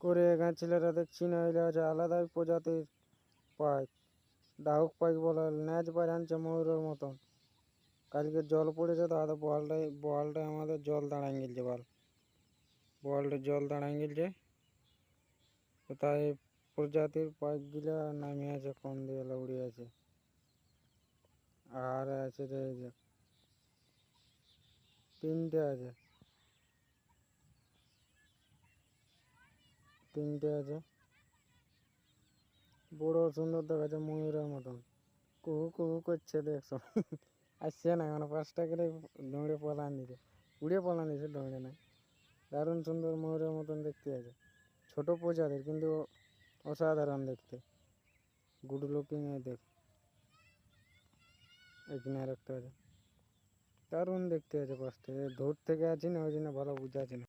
করে গাছছিলারা দেখছি না হইলে আছে আলাদাই প্রজাতির পাইক, ডাহুক পাইক বলা ন্যাচ পাইক আনছে ময়ূরের মতন। কালকে জল পড়েছে তো আদা বোয়ালটাই আমাদের জল দাঁড়াই গেলছে, বোয়ালটা জল দাঁড়াই গেলছে তো তাই প্রজাতির পাইকগুলা নামে আছে কোন দিয়ে উড়ে আছে। আর আছে যে এই যে তিনটে আছে, বড় সুন্দর দেখাচ্ছে ময়ূরের মতন, কুহু কুহু করছে দেখছো। আসছে না মানে 5টা করে দৌড়ে পলান দিছে, উড়ে পলান দিছে, দৌড়ে না। দারুণ সুন্দর ময়ূরের মতন দেখতে আছে, ছোট প্রজাতির কিন্তু অসাধারণ দেখতে, গুড লুকিং। দেখ এখানে আর একটা আছে, দারুণ দেখতে আছে। 5টা দূর থেকে আছি না, ওই জন্য ভালো বুঝাচ্ছি না।